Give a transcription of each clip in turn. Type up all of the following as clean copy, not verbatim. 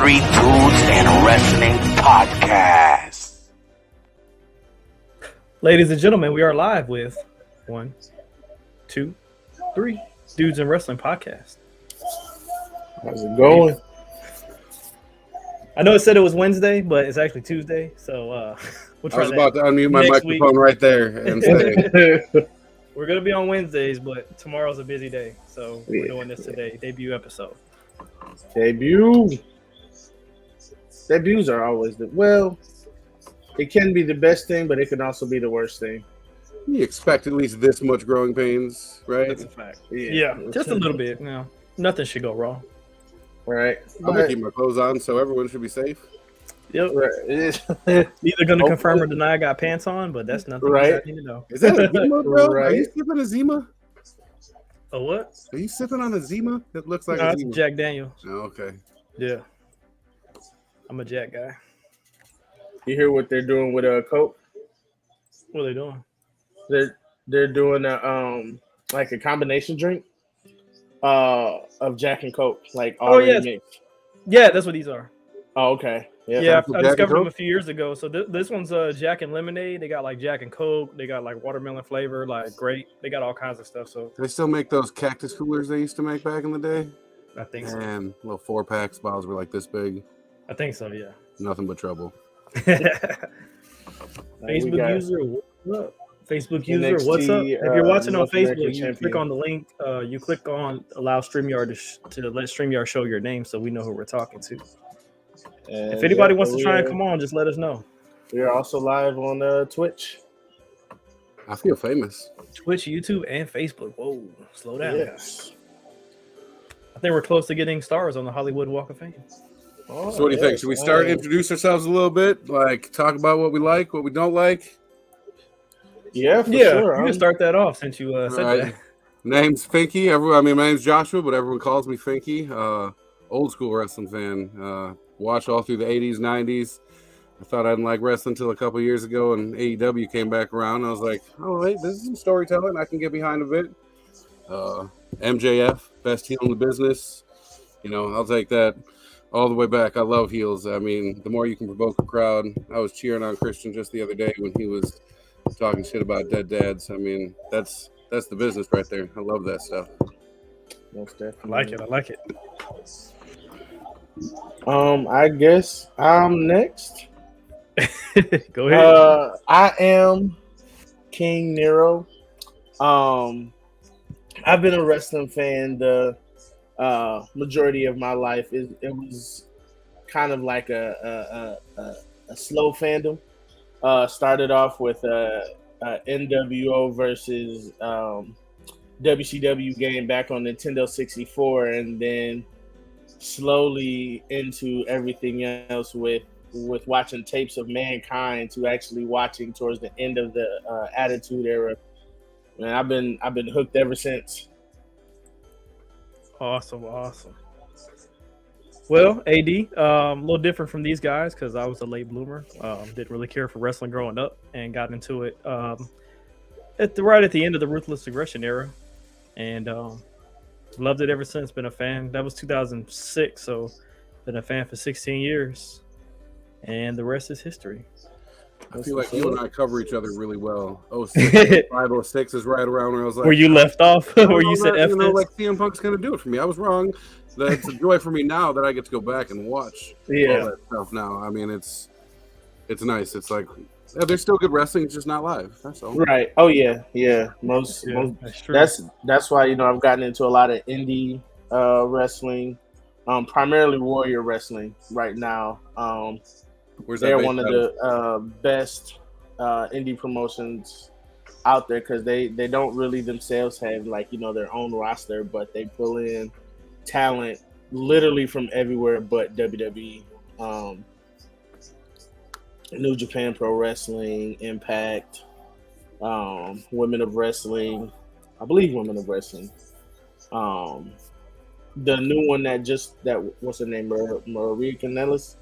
Three Dudes and Wrestling Podcast. Ladies and gentlemen, we are live with 1, 2, 3 Dudes and Wrestling Podcast. How's it going? I know it said it was Wednesday, but it's actually Tuesday. So we'll try I was about to unmute my next microphone right there and say, We're going to be on Wednesdays, but tomorrow's a busy day. So we're doing this today, debut episode. Debuts are always it can be the best thing, but it can also be the worst thing. you expect at least this much growing pains, right? That's a fact. Yeah, just a little bit. Nothing should go wrong. Right. I'm going to keep my clothes on, so everyone should be safe. Yep. Right. Either going to confirm or deny I got pants on, but that's nothing Right. I need to know. Is that a Zima, bro? Are you Right. sipping a Zima? A what? Are you sipping on a Zima? It looks like No, a that's Zima. Jack Daniels. Oh, okay. Yeah. I'm a Jack guy. You hear what they're doing with Coke? What are they doing? They're doing like a combination drink of Jack and Coke, like already yes. mixed. Yeah, that's what these are. Oh, okay. Yeah, Jack I and discovered them Coke? a few years ago. So this one's Jack and lemonade. They got like Jack and Coke. They got like watermelon flavor, like grape. They got all kinds of stuff. So They still make those cactus coolers they used to make back in the day? I think so. And little 4-packs, bottles were like this big. I think so. Yeah. Nothing but trouble. Facebook We got user, what's up? Facebook user, NXT, what's up? If you're watching on North American Facebook, you champion. click on the link. You click on allow StreamYard to let StreamYard show your name, so we know who we're talking to. And If anybody wants to try and come on, just let us know. We are also live on Twitch. I feel famous. Twitch, YouTube, and Facebook. Whoa, slow down. Yes. I think we're close to getting stars on the Hollywood Walk of Fame. Oh, So what do you think? yes. Should we start, introduce ourselves a little bit? Like, talk about what we like, what we don't like? Yeah, for Yeah, sure. you can start that off since you said Right. that. Name's Finky. My name's Joshua, but everyone calls me Finky. Old school wrestling fan. Watched all through the 80s, 90s. I thought I didn't like wrestling until a couple years ago, and AEW came back around. I was like, oh, wait, this is some storytelling. I can get behind a bit. MJF, best heel in the business. I'll take that all the way back. I love heels. I mean, the more you can provoke a crowd. I was cheering on Christian just the other day when he was talking shit about dead dads. I mean, that's the business right there. I love that stuff. Most I definitely. like it. I guess I'm next. Go ahead. I am King Nero. I've been a wrestling fan the majority of my life. It was kind of like a slow fandom. Started off with NWO versus WCW game back on Nintendo 64, and then slowly into everything else with watching tapes of Mankind to actually watching towards the end of the Attitude Era. Man, I've been hooked ever since. Awesome. Well, AD, a little different from these guys because I was a late bloomer. Didn't really care for wrestling growing up and got into it right at the end of the Ruthless Aggression era, and loved it ever since. Been a fan. That was 2006, so been a fan for 16 years, and the rest is history. I feel like you and I cover each other really well. 06, 506 is right around where I was like, Where you left off, where you said F this. like CM Punk's gonna do it for me. I was wrong. That's a joy for me now that I get to go back and watch all that stuff now. I mean, it's nice. It's like there's still good wrestling, it's just not live. That's all. Right. Oh yeah. Most That's true. that's why I've gotten into a lot of indie wrestling, primarily Warrior Wrestling right now. Where's that They're based one of out the best indie promotions out there because they don't really themselves have their own roster, but they pull in talent literally from everywhere but WWE. New Japan Pro Wrestling, Impact, Women of Wrestling, I believe Women of Wrestling. The new one that what's her name, Maria Kanellis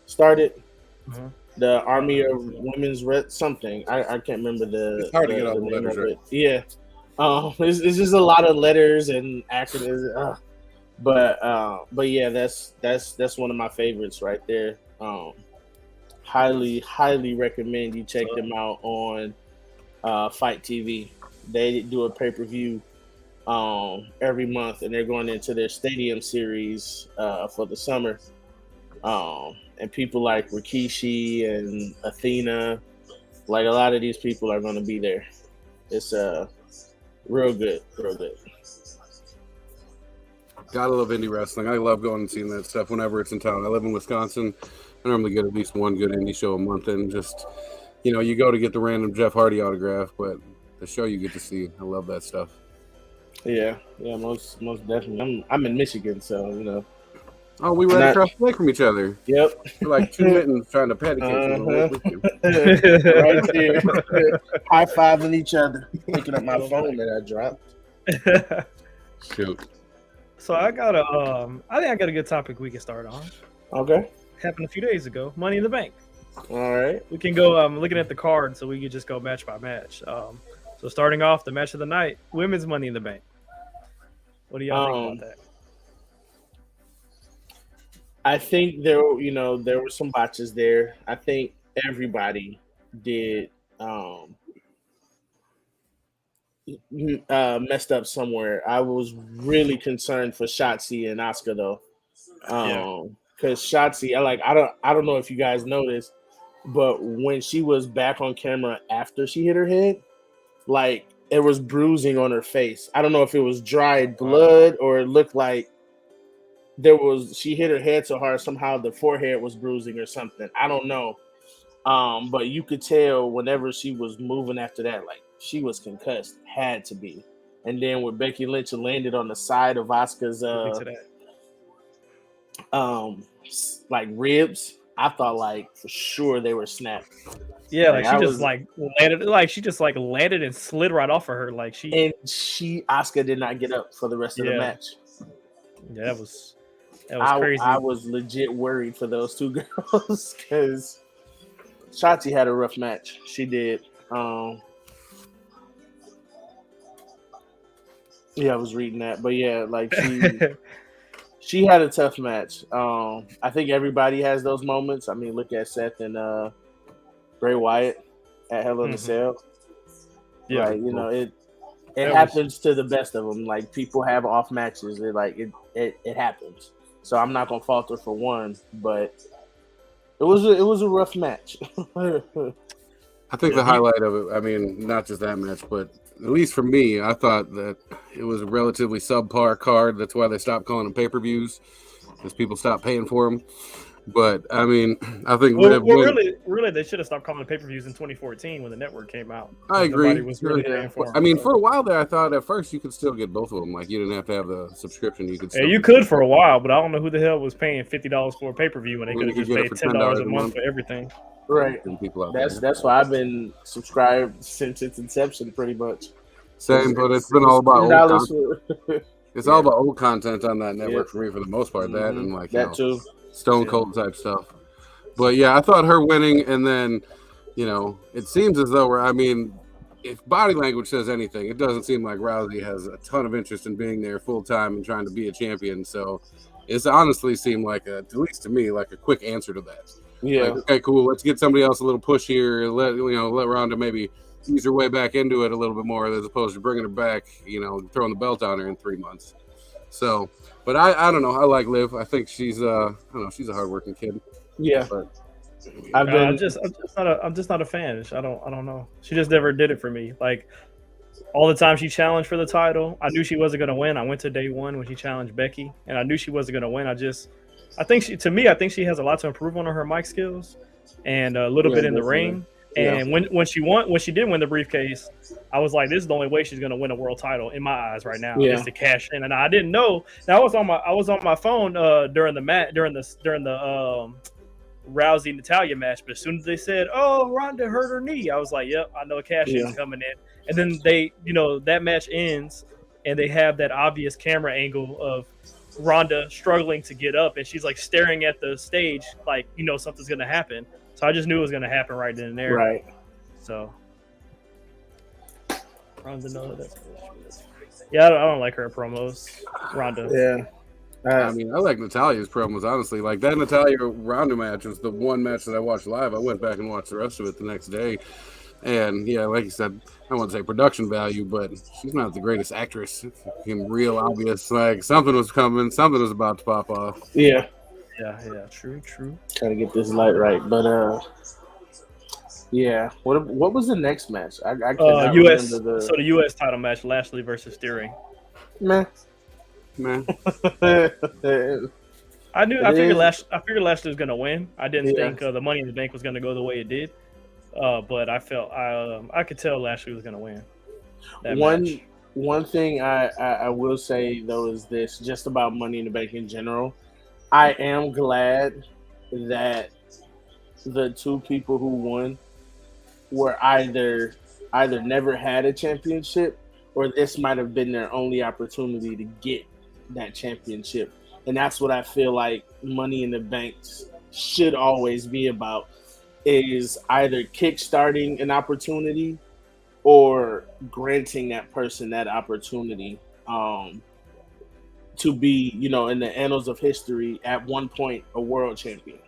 started. Mhm. The Army of Women's something. I can't remember the. It's hard to get all the name letters of right. it. Yeah. It's just a lot of letters and acronyms. But yeah, that's one of my favorites right there. Highly recommend you check them out on Fight TV. They do a pay-per-view every month, and they're going into their stadium series for the summer. And people like Rikishi and Athena, like a lot of these people are going to be there. It's real good, real good. Gotta love indie wrestling. I love going and seeing that stuff whenever it's in town. I live in Wisconsin. I normally get at least one good indie show a month, and just you go to get the random Jeff Hardy autograph, but the show you get to see, I love that stuff. Yeah, most definitely. I'm in Michigan, so. Oh, we ran across the lake from each other. Yep. We're like two mittens trying to pedicate. Right there. High fiving each other. Picking up my phone that I dropped. Shoot. So I think I got a good topic we can start on. Okay. Happened a few days ago. Money in the Bank. All right. We can go. Looking at the card, so we could just go match by match. So starting off the match of the night, women's Money in the Bank. What do y'all think about that? I think there were some botches there. I think everybody did messed up somewhere. I was really concerned for Shotzi and Asuka though, because Shotzi, I don't know if you guys noticed, but when she was back on camera after she hit her head, like it was bruising on her face. I don't know if it was dried blood or it looked like she hit her head so hard somehow the forehead was bruising or something. I don't know. But you could tell whenever she was moving after that, like she was concussed, had to be. And then when Becky Lynch landed on the side of Asuka's like ribs, I thought like for sure they were snapped. Yeah, like she just landed and slid right off of her. Asuka did not get up for the rest of the match. Yeah, that was crazy. I was legit worried for those two girls because Shotzi had a rough match. She did. Yeah, I was reading that, but yeah, like she had a tough match. I think everybody has those moments. I mean, look at Seth and Bray Wyatt at Hell in a Cell. Yeah, like, it happens to the best of them. Like people have off matches. It happens. So I'm not gonna falter for one, but it was a rough match. I think the highlight of it, I mean, not just that match, but at least for me, I thought that it was a relatively subpar card. That's why they stopped calling them pay-per-views, because people stopped paying for them. But I mean, I think really, they should have stopped calling it pay-per-views in 2014 when the network came out. I agree. Nobody was really paying for them, I mean, for a while there, I thought at first you could still get both of them. Like you didn't have to have the subscription. You could. Yeah, you could for a while, but I don't know who the hell was paying $50 for a pay-per-view when they could have just paid $10 a month for everything. Right. That's why I've been subscribed since its inception, pretty much. Same, but it's been all about old content. It's all about old content on that network for me, for the most part. That and like that too. Stone Cold type stuff. But yeah, I thought her winning, and then it seems as though if body language says anything, it doesn't seem like Rousey has a ton of interest in being there full time and trying to be a champion. So it's honestly seemed like at least to me, like a quick answer to that. Yeah. Like, okay, cool. Let's get somebody else a little push here. Let Ronda maybe ease her way back into it a little bit more, as opposed to bringing her back, throwing the belt on her in 3 months. So, but I don't know. I like Liv. I think she's she's a hardworking kid. Yeah. But I'm just not a fan. I don't know. She just never did it for me. Like all the time she challenged for the title, I knew she wasn't going to win. I went to day one when she challenged Becky, and I knew she wasn't going to win. I think she has a lot to improve on her mic skills and a little bit in the ring. And when she did win the briefcase, I was like, this is the only way she's going to win a world title in my eyes right now, is to cash in. And I didn't know. Now I was on my phone during the Rousey Natalya match, but as soon as they said, "Oh, Ronda hurt her knee," I was like, "Yep, I know cash is coming in." And then they, that match ends, and they have that obvious camera angle of Ronda struggling to get up, and she's like staring at the stage, like something's gonna happen. So I just knew it was gonna happen right then and there. Right. So Ronda knows that. Yeah, I don't like her promos, Ronda. Yeah. I mean, I like Natalia's promos, honestly. Like, that Natalia Ronda match was the one match that I watched live. I went back and watched the rest of it the next day. And, yeah, like you said, I wouldn't say production value, but she's not the greatest actress. It became real obvious. Like, something was coming. Something was about to pop off. Yeah. Yeah, true. Trying to get this light right. But, yeah. What was the next match? I cannot U.S. remember So the U.S. title match, Lashley versus Theory. Man. I figured Lashley was gonna win. I didn't think the Money in the Bank was gonna go the way it did, but I felt I could tell Lashley was gonna win. One thing I will say though is this, just about Money in the Bank in general. I am glad that the two people who won were either never had a championship, or this might have been their only opportunity to get that championship. And that's what I feel like Money in the Bank should always be about, is either kickstarting an opportunity or granting that person that opportunity to be, in the annals of history at one point a world champion.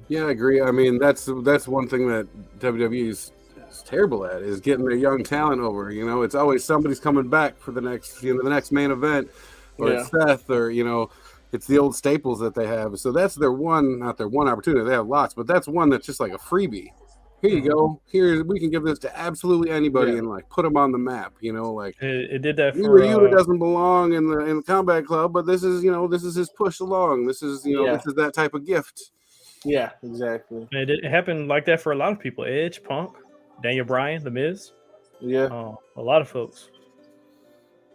Yeah, I agree. I mean, that's one thing that WWE is terrible at, is getting their young talent over. It's always somebody's coming back for the next main event, or it's Seth, or it's the old staples that they have. So that's not their one opportunity. They have lots, but that's one that's just like a freebie. Here you go. We can give this to absolutely anybody and like put them on the map. It did that for Yuta doesn't belong in the Combat Club, but this is his push along. This is this is that type of gift. Yeah, exactly. It happened like that for a lot of people. Edge, Punk, Daniel Bryan, The Miz. Yeah, a lot of folks.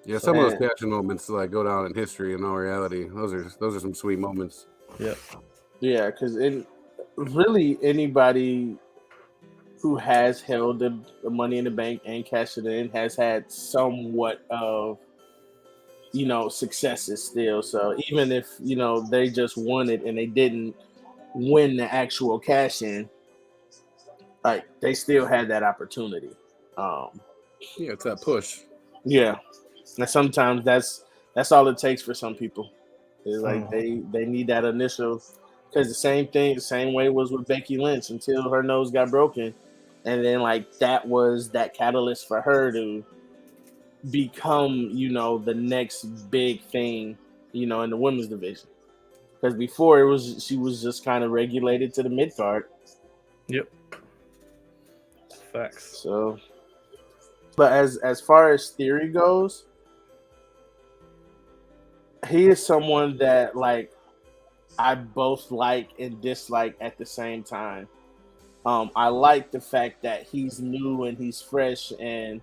Yeah, some of those passion moments like go down in history. In all reality, those are some sweet moments. Yeah, yeah, because really anybody who has held the Money in the Bank and cashed it in has had somewhat of successes still. So even if they just won it and they didn't win the actual cash in, like they still had that opportunity. It's that push. Yeah. And sometimes that's all it takes for some people. It's like they need that initial, because the same way was with Becky Lynch until her nose got broken. And then like that was that catalyst for her to become, the next big thing, in the women's division. Because before she was just kind of regulated to the mid card. Yep. Facts. So, but as far as Theory goes, he is someone that like I both like and dislike at the same time. I like the fact that he's new and he's fresh, and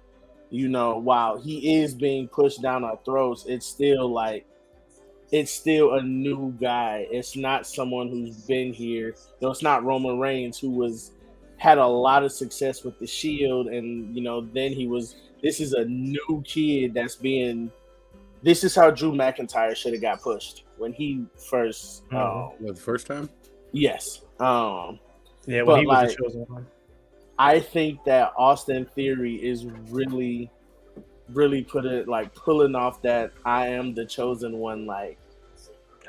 while he is being pushed down our throats, it's still a new guy. It's not someone who's been here. It's not Roman Reigns, who had a lot of success with the Shield, and then this is a new kid this is how Drew McIntyre should have got pushed when he first the first time. Yes. When he was the chosen one. I think that Austin Theory is really, really pulling off that I am the chosen one. Like,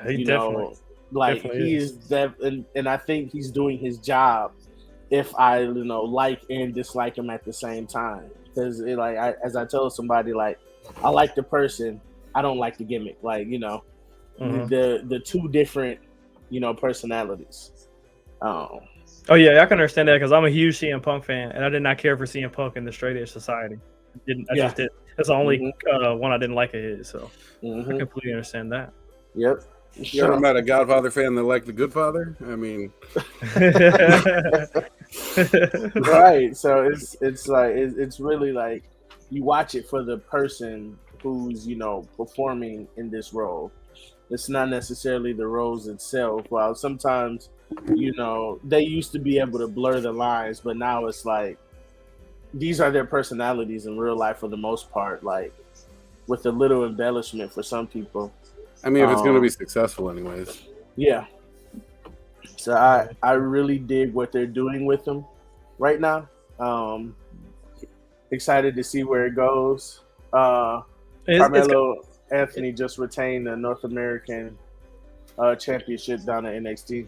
he definitely he is that, and I think he's doing his job. If I like and dislike him at the same time, because as I tell somebody, like I like the person, I don't like the gimmick. Like the two different personalities. Oh yeah, I can understand that, because I'm a huge CM Punk fan, and I did not care for CM Punk in the Straight Edge Society. Just did. That's the only one I didn't like of his. So I completely understand that. Yep. You're talking about a Godfather fan that liked the Good Father? I mean, right. So it's really like you watch it for the person who's performing in this role. It's not necessarily the roles itself. While sometimes they used to be able to blur the lines, but now it's like these are their personalities in real life for the most part, like with a little embellishment for some people. I mean, if it's going to be successful anyways. Yeah. So I really dig what they're doing with them right now. Excited to see where it goes. Carmelo Anthony just retained the North American championship down at NXT.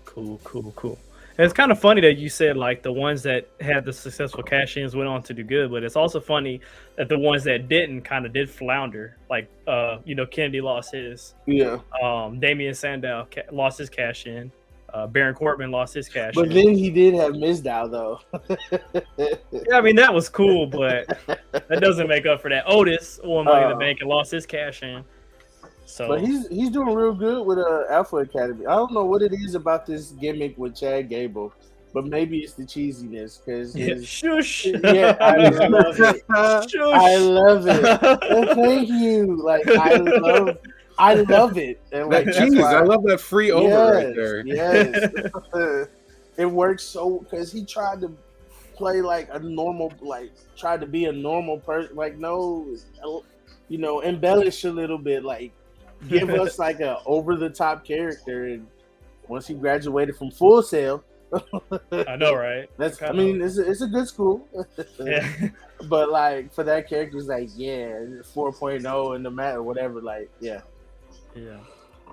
Cool. And it's kind of funny that you said like the ones that had the successful cash-ins went on to do good, but it's also funny that the ones that didn't kind of did flounder. Like, Kennedy lost his. Yeah. Damian Sandow lost his cash-in. Baron Corbin lost his cash. But then he did have Mizdow though. Yeah, I mean that was cool, but that doesn't make up for that. Otis won Money in the Bank and lost his cash in. So, but he's doing real good with Alpha Academy. I don't know what it is about this gimmick with Chad Gable, but maybe it's the cheesiness because shush. Yeah, I love it. Shush. I love it. Oh, thank you. Like I love it. And like, I love that free over right there. Yes. It works so because he tried to play like a normal, like tried to be a normal person. Like, no, embellish a little bit. Like, give us like a over the top character. And once he graduated from Full Sail, I know, right? It's a good school. Yeah. But like for that character, it's like 4.0 in the matter, whatever. Like, yeah.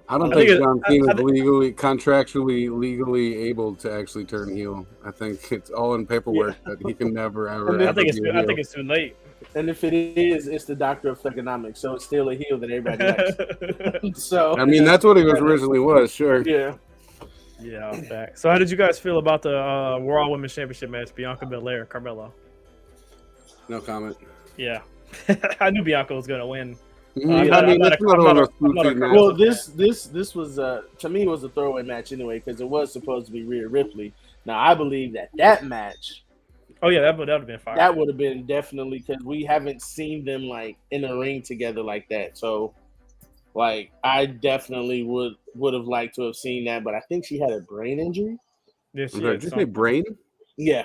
I don't think John Cena is contractually legally able to actually turn heel. I think it's all in paperwork that he can never ever. I think it's too late. And if it is, it's the doctor of thugonomics, so it's still a heel that everybody likes. So I mean, that's what he was originally was, sure. Yeah. Yeah, I'm back. So how did you guys feel about the Raw Women's Championship match, Bianca Belair, Carmella? No comment. Yeah. I knew Bianca was gonna win. Well, this was to me it was a throwaway match anyway because it was supposed to be Rhea Ripley. Now I believe that match. Oh yeah, that would have been fire. That would have been definitely because we haven't seen them like in a ring together like that. So, like, I definitely would have liked to have seen that, but I think she had a brain injury. Yeah, did you say brain? Yeah.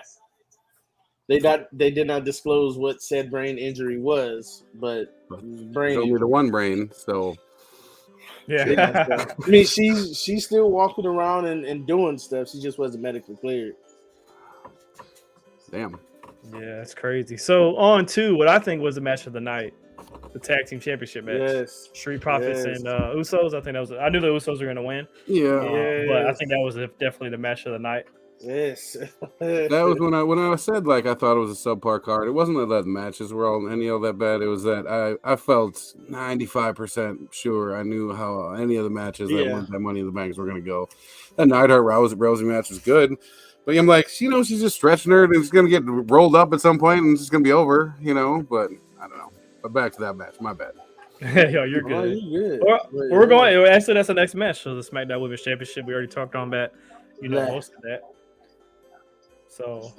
They did not disclose what said brain injury was, but brain. Only the one brain, so. Yeah. I mean, she's still walking around and doing stuff. She just wasn't medically cleared. Damn. Yeah, it's crazy. So on to what I think was the match of the night, the tag team championship match. Yes. Street Profits and Usos. I think that was. I knew the Usos were going to win. Yeah. But I think that was definitely the match of the night. Yes. That was when I said like I thought it was a subpar card. It wasn't that the matches were all that bad. It was that I felt 95% sure I knew how any of the matches that won that Money in the Banks were going to go. That Neidhart Rousey match was good. But I'm like, she's just stretching her and it's going to get rolled up at some point and it's just going to be over, But I don't know. But back to that match. My bad. Yo, you're good. Oh, you're good. We're going. Actually, that's the next match. So the SmackDown Women's Championship. We already talked on that. Most of that. So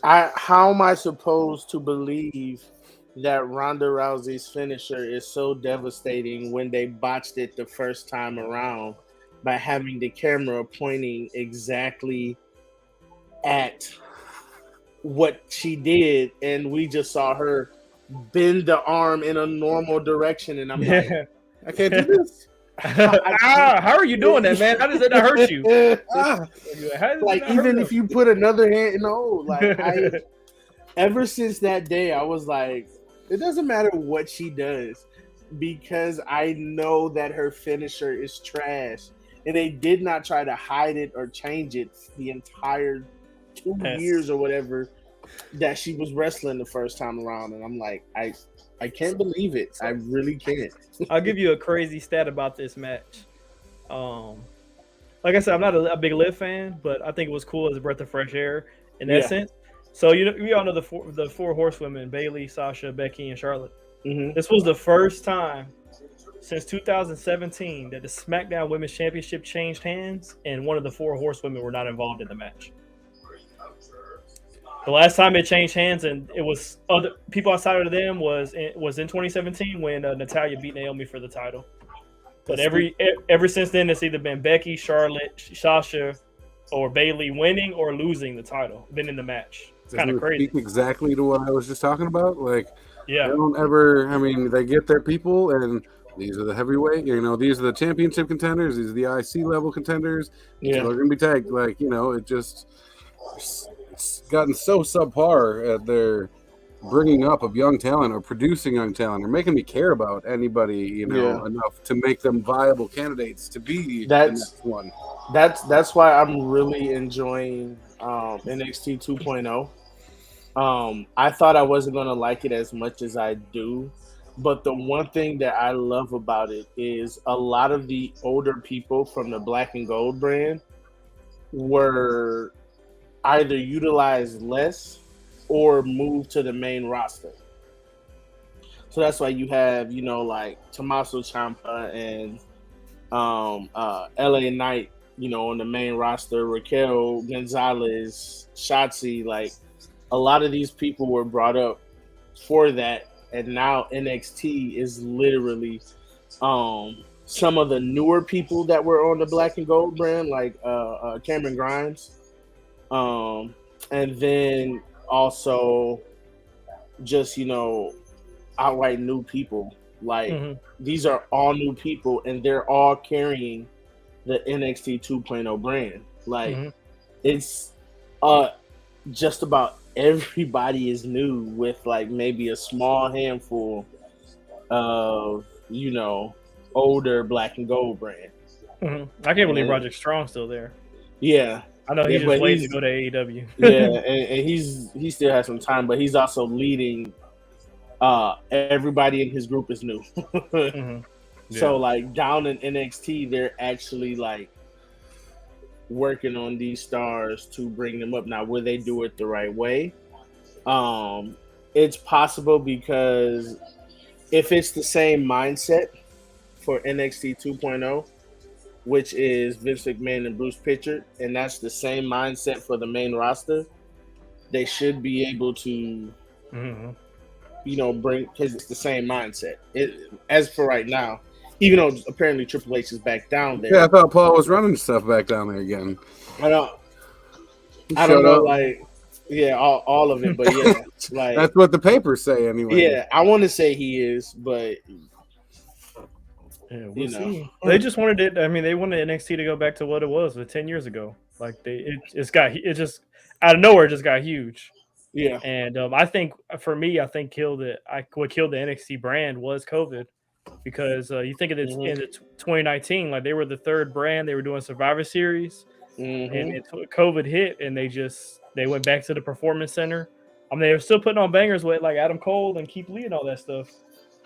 how am I supposed to believe that Ronda Rousey's finisher is so devastating when they botched it the first time around by having the camera pointing exactly at what she did, and we just saw her bend the arm in a normal direction, and I'm like, I can't do this. How are you doing that, man? How does that not hurt you? Like, even if you put another hand, ever since that day, I was like, it doesn't matter what she does because I know that her finisher is trash. And they did not try to hide it or change it the entire 2 years or whatever that she was wrestling the first time around. And I'm like, I can't believe it. I really can't. I'll give you a crazy stat about this match. Like I said, I'm not a big Liv fan, but I think it was cool as a breath of fresh air in that sense. So we all know the four horsewomen: Bayley, Sasha, Becky, and Charlotte. Mm-hmm. This was the first time since 2017 that the SmackDown Women's Championship changed hands, and one of the four horsewomen were not involved in the match. The last time it changed hands, and it was other people outside of them, was in 2017 when Natalya beat Naomi for the title. But ever since then, it's either been Becky, Charlotte, Sasha, or Bayley winning or losing the title, been in the match. It's kind of crazy. Speak exactly to what I was just talking about. Like, yeah, they don't ever. I mean, they get their people, and these are the heavyweight. These are the championship contenders. These are the IC level contenders. Yeah, so they're gonna be tagged. Like, it just. It's gotten so subpar at their bringing up of young talent or producing young talent or making me care about anybody, enough to make them viable candidates to be the next one. That's why I'm really enjoying NXT 2.0. I thought I wasn't gonna like it as much as I do, but the one thing that I love about it is a lot of the older people from the Black and Gold brand were either utilized less or moved to the main roster. So that's why you have, like Tommaso Ciampa and LA Knight, on the main roster, Raquel Gonzalez, Shotzi, like a lot of these people were brought up for that. And now NXT is literally some of the newer people that were on the Black and Gold brand, like Cameron Grimes. And then also just, outright new people. Like these are all new people and they're all carrying the NXT 2.0 brand. Like it's just about everybody is new with like maybe a small handful of, older Black and Gold brand. I can't believe Roderick Strong's still there. Yeah. I know he's just waiting to go to AEW. Yeah, and he still has some time, but he's also leading. Everybody in his group is new. So like down in NXT, they're actually like working on these stars to bring them up. Now, will they do it the right way? It's possible because if it's the same mindset for NXT 2.0, which is Vince McMahon and Bruce Pritchard, and that's the same mindset for the main roster, they should be able to, bring, because it's the same mindset. As for right now, even though apparently Triple H is back down there. Yeah, I thought Paul was running stuff back down there again. I don't know, like, yeah, all of it, but yeah, like that's what the papers say anyway. Yeah, I want to say he is, but. Yeah, we'll see. They just wanted it. I mean, they wanted NXT to go back to what it was 10 years ago. Like it just out of nowhere just got huge. Yeah, and I think for me, what killed the NXT brand was COVID, because you think of it in 2019, like they were the third brand. They were doing Survivor Series, and COVID hit, and they went back to the Performance Center. I mean, they were still putting on bangers with like Adam Cole and Keith Lee and all that stuff.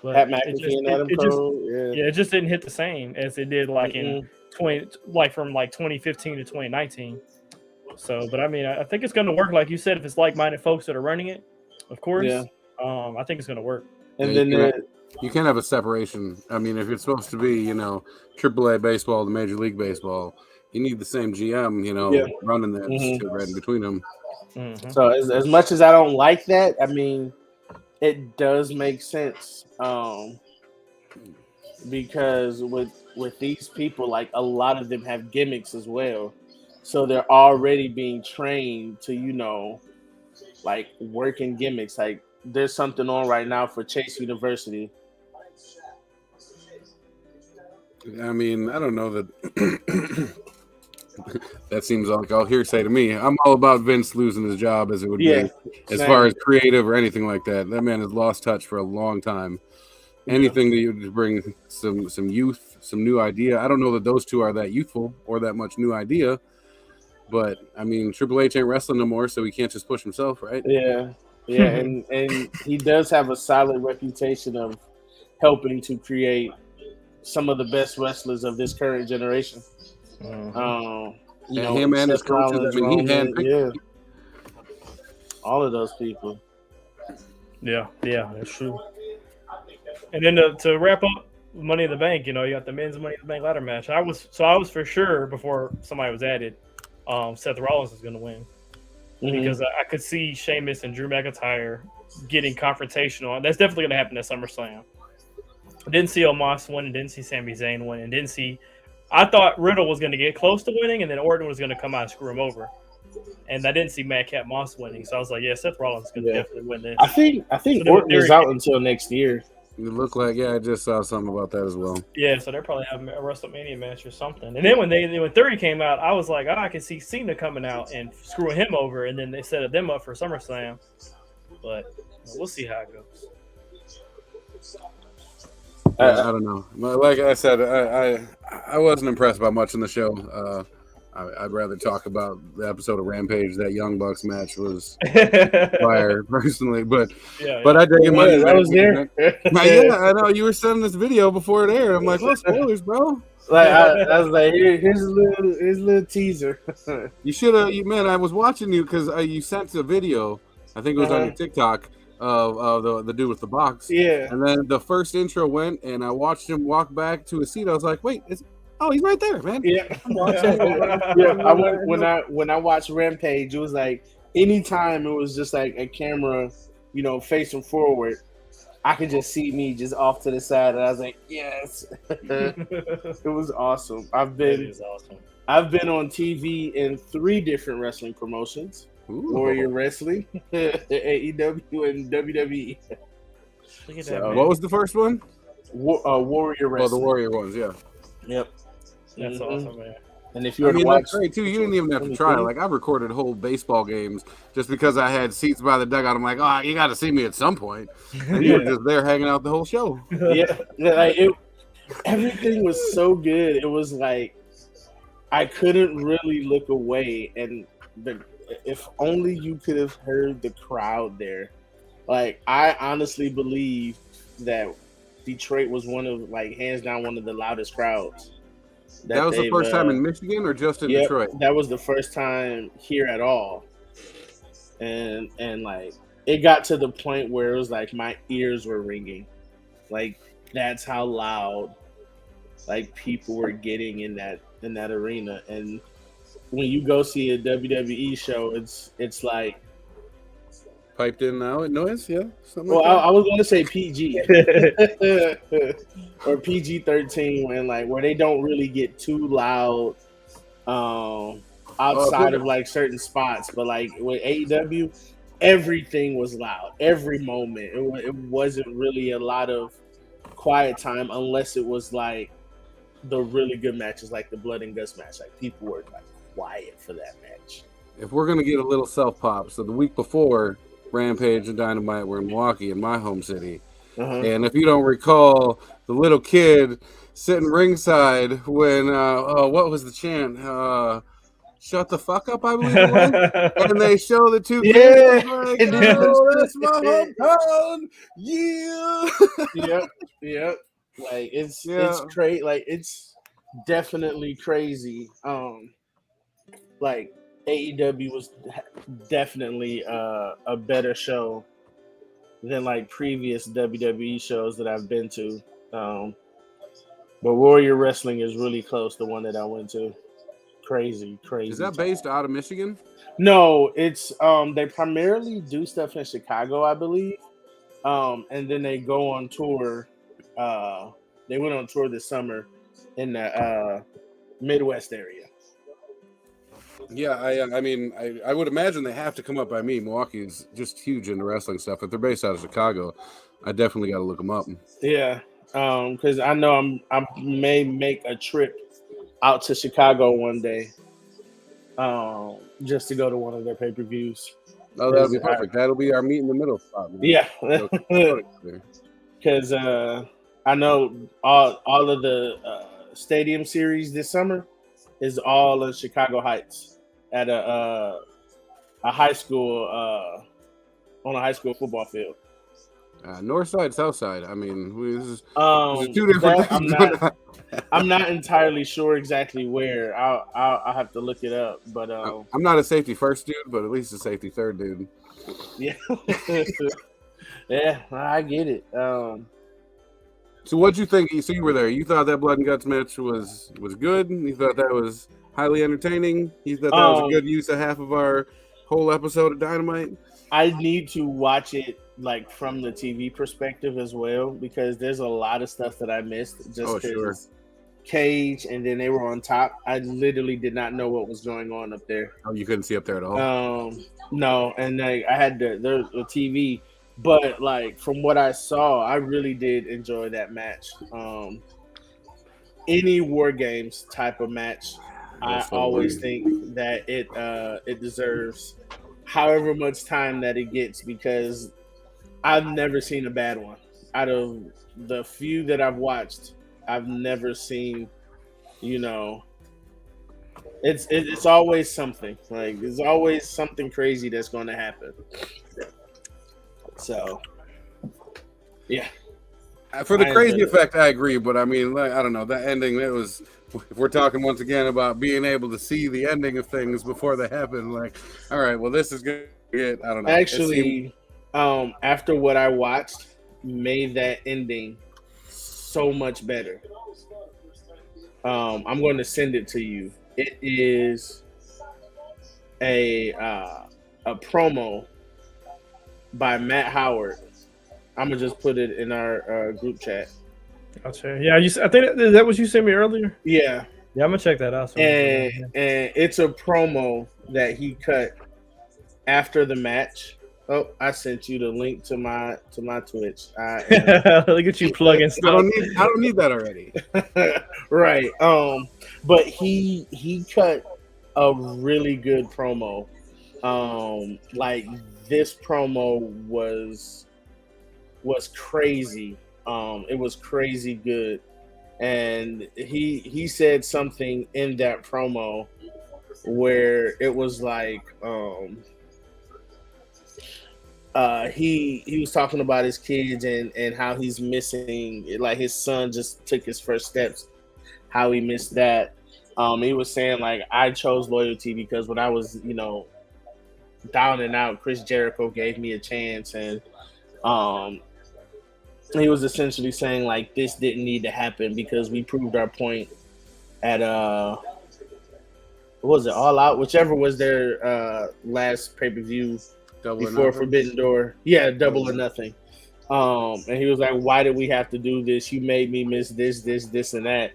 But Pat McAfee and Adam Cole, it just didn't hit the same as it did like in 2015 to 2019. So, but I mean, I think it's going to work, like you said, if it's like-minded folks that are running it, of course. Yeah. I think it's going to work. And then you can't have a separation. I mean, if it's supposed to be, AAA baseball to Major League Baseball, you need the same GM, running that right in between them. So as much as I don't like that, I mean, it does make sense, because with these people, like a lot of them have gimmicks as well, so they're already being trained to like work in gimmicks. Like there's something on right now for Chase University. I mean, I don't know that. That seems like all hearsay to me. I'm all about Vince losing his job, as it would be, as far as creative or anything like that. That man has lost touch for a long time. Anything that you bring some youth, some new idea. I don't know that those two are that youthful or that much new idea, but I mean, Triple H ain't wrestling no more, so he can't just push himself, right? Yeah, and he does have a solid reputation of helping to create some of the best wrestlers of this current generation. Him and his coaches. I mean, he handpicked all of those people. Yeah, that's true. And then to wrap up Money in the Bank, you got the men's Money in the Bank ladder match. I was for sure, before somebody was added, Seth Rollins is going to win, because I could see Sheamus and Drew McIntyre getting confrontational. That's definitely going to happen at SummerSlam. I didn't see Omos win, and didn't see Sami Zayn win, and didn't see. I thought Riddle was going to get close to winning, and then Orton was going to come out and screw him over. And I didn't see Madcap Moss winning, so I was like, yeah, Seth Rollins is going to definitely win this. I think Orton is out until next year. It looked like, I just saw something about that as well. Yeah, so they're probably having a WrestleMania match or something. And then when Theory came out, I was like, I can see Cena coming out and screwing him over, and then they set them up for SummerSlam. But We'll see how it goes. Yeah, I don't know. Like I said, I wasn't impressed by much in the show. I'd rather talk about the episode of Rampage. That Young Bucks match was fire, personally. But I dig it. Yeah, that was there. Yeah, I know you were sending this video before it aired. I'm like, well, spoilers, bro. Like I was like, here's a little teaser. You should have, man. I was watching you because you sent a video. I think it was on your TikTok of the dude with the box. Yeah. And then the first intro went, and I watched him walk back to his seat. I was like, wait, he's right there, man. Yeah. Yeah. When I watched Rampage, it was like anytime it was just like a camera, facing forward, I could just see me just off to the side, and I was like, yes. It was awesome. I've been on TV in 3 different wrestling promotions. Ooh. Warrior Wrestling, AEW, and WWE. Look at So, that, man. What was the first one? Warrior Oh, Wrestling. the Warrior ones, yeah. Yep. That's awesome, man. And if you were to watch, that's great too. You didn't even have to try. Like, I've recorded whole baseball games just because I had seats by the dugout. I'm like, oh, you got to see me at some point. And you were just there hanging out the whole show. yeah, like everything was so good. It was like I couldn't really look away, and if only you could have heard the crowd there. Like, I honestly believe that Detroit was hands down one of the loudest crowds. That was the first time in Michigan or just in Detroit? That was the first time here at all. And like it got to the point where it was like my ears were ringing. Like, that's how loud like people were getting in that arena. And when you go see a WWE show, it's like Piped in now noise, yeah. Something well, like I was gonna say PG or PG-13 where they don't really get too loud outside of like certain spots, but like with AEW, everything was loud every moment. It wasn't really a lot of quiet time unless it was like the really good matches, like the Blood and Guts match. Like, people were like quiet for that match. if we're gonna get a little self pop, so the week before Rampage and Dynamite were in Milwaukee, in my home city, and if you don't recall, the little kid sitting ringside when what was the chant? Shut the fuck up, I believe it was. And they show the two kids. Like, oh, that's my hometown. Yeah. Yep. Like, it's crazy. Like, it's definitely crazy. Like, AEW was definitely a better show than like previous WWE shows that I've been to. But Warrior Wrestling is really close, the one that I went to. Crazy. Is that based out of Michigan? No, it's they primarily do stuff in Chicago, I believe. And then they go on tour. They went on tour this summer in the Midwest area. Yeah, I mean, I would imagine they have to come up by me. Milwaukee's just huge into wrestling stuff. If they're based out of Chicago, I definitely got to look them up. Yeah, because I know I may make a trip out to Chicago one day, just to go to one of their pay-per-views. Oh, that'll be perfect. That'll be our meet in the middle spot. Man. Yeah, because I know all of the stadium series this summer is all in Chicago Heights at a high school on a high school football field. North side, south side. I mean, this is two different things. I'm not entirely sure exactly where. I'll have to look it up. But I'm not a safety first dude, but at least a safety third dude. Yeah, yeah, I get it. So what'd you think? So you were there. You thought that Blood and Guts match was good? You thought that was highly entertaining? You thought that was a good use of half of our whole episode of Dynamite? I need to watch it like from the TV perspective as well, because there's a lot of stuff that I missed just because Cage and then they were on top. I literally did not know what was going on up there. Oh, you couldn't see up there at all? No, and I had the TV, but like from what I saw, I really did enjoy that match. Any War Games type of match, I always think that it deserves however much time that it gets, because I've never seen a bad one. Out of the few that I've watched, I've never seen, you know, it's always something. Like there's always something crazy that's going to happen. So, yeah. For the I crazy enjoyed it. effect, I agree, but I mean, like, I don't know, that ending. It was. If we're talking once again about being able to see the ending of things before they happen, like, all right, well, this is good. I don't know. Actually, after what I watched, made that ending so much better. I'm going to send it to you. It is a promo by Matt Howard. I'm gonna just put it in our group chat. Gotcha. Yeah, I think is that what you sent me earlier? Yeah, Yeah, I'm gonna check that out. and it's a promo that he cut after the match. Oh, I sent you the link to my Twitch. Look at you plugging I stuff. don't need that already. Right. But he cut a really good promo. Like this promo was crazy. It was crazy good. And he said something in that promo where it was like he was talking about his kids and how he's missing, like his son just took his first steps, how he missed that. He was saying like, I chose loyalty because when I was, down and out, Chris Jericho gave me a chance, and he was essentially saying like this didn't need to happen because we proved our point at what was it, All Out, whichever was their last pay-per-view before Forbidden Door. Yeah, Double or Nothing. And he was like, why did we have to do this? You made me miss this and that.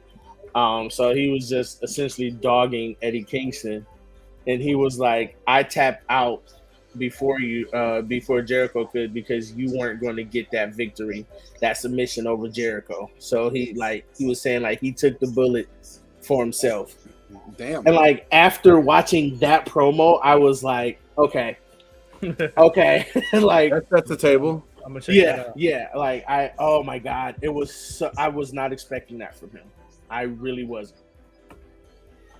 So he was just essentially dogging Eddie Kingston, and he was like, I tapped out before Jericho could because you weren't going to get that victory, that submission over Jericho. So he was saying like he took the bullet for himself. Damn. And like after watching that promo, I was like, okay. Like that's the table. I'm gonna check that out. Yeah. Like oh my God, I was not expecting that from him. I really wasn't.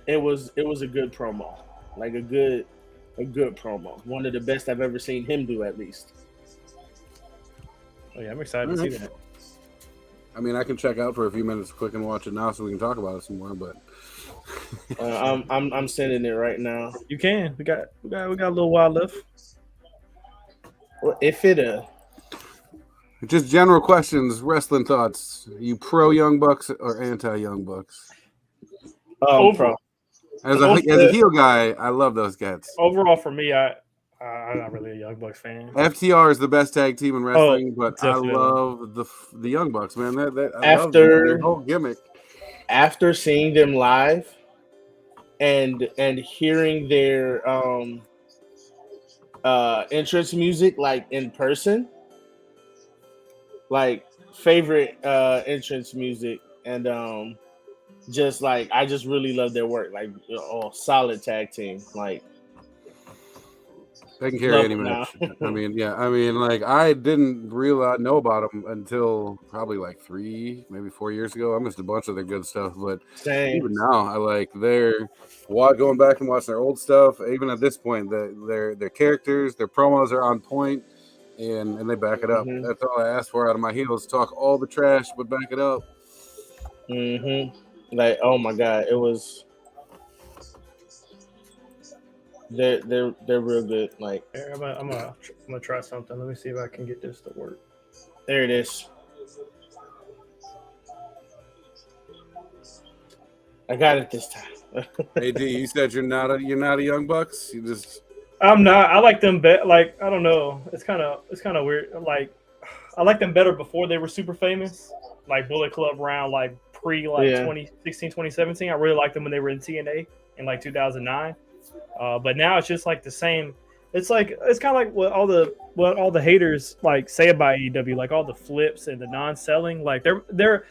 It was a good promo, like a good promo. One of the best I've ever seen him do, at least. Oh yeah, I'm excited to see that. I mean, I can check out for a few minutes quick and watch it now, so we can talk about it some more. But I'm sending it right now. You can. We got a little while left. Well, if it just general questions, wrestling thoughts. Are you pro Young Bucks or anti Young Bucks? Pro. As a heel guy, I love those guys. Overall, for me, I'm not really a Young Bucks fan. FTR is the best tag team in wrestling, but definitely. I love the Young Bucks, man. I love their whole gimmick. After seeing them live and hearing their entrance music like in person, like favorite entrance music, and just like I just really love their work. Like solid tag team. Like they can carry any match. I mean, like I didn't know about them until probably like 3, maybe 4 years ago. I missed a bunch of their good stuff, but even now, I like going back and watching their old stuff. Even at this point, their characters, their promos are on point, and they back it up. Mm-hmm. That's all I asked for out of my heels. Talk all the trash, but back it up. Mm-hmm. Like, oh my God, it was. They're real good. Like, I'm gonna try something. Let me see if I can get this to work. There it is. I got it this time. AD, you said you're not a Young Bucks. You just. I'm not. I like them better. Like, I don't know. It's kind of weird. Like, I like them better before they were super famous. Like Bullet Club round, like pre 2016, 2017. I really liked them when they were in TNA in like 2009. But now it's just like the same. It's kind of like what all the haters like say about AEW, like all the flips and the non-selling. Like their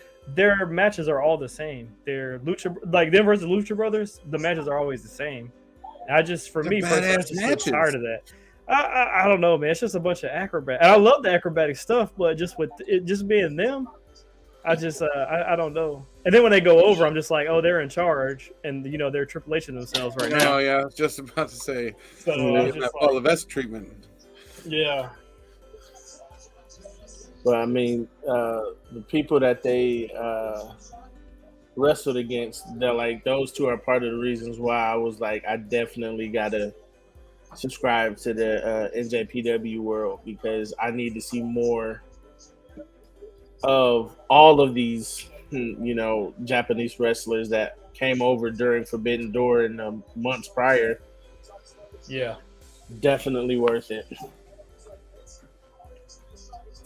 matches are all the same. They're Lucha, like them versus Lucha Brothers. The matches are always the same. I just, for me personally, I'm just so tired of that. I don't know, man. It's just a bunch of acrobat, and I love the acrobatic stuff, but just with it just being them, I just I don't know. And then when they go over, I'm just like, oh, they're in charge, and they're Triple H themselves right now. Oh yeah, I was just about to say. So I was just Paul Levesque treatment. yeah. But I mean, the people that they wrestled against, they're like those two are part of the reasons why I was like, I definitely gotta subscribe to the NJPW world, because I need to see more of all of these, Japanese wrestlers that came over during Forbidden Door in the months prior. Yeah. Definitely worth it.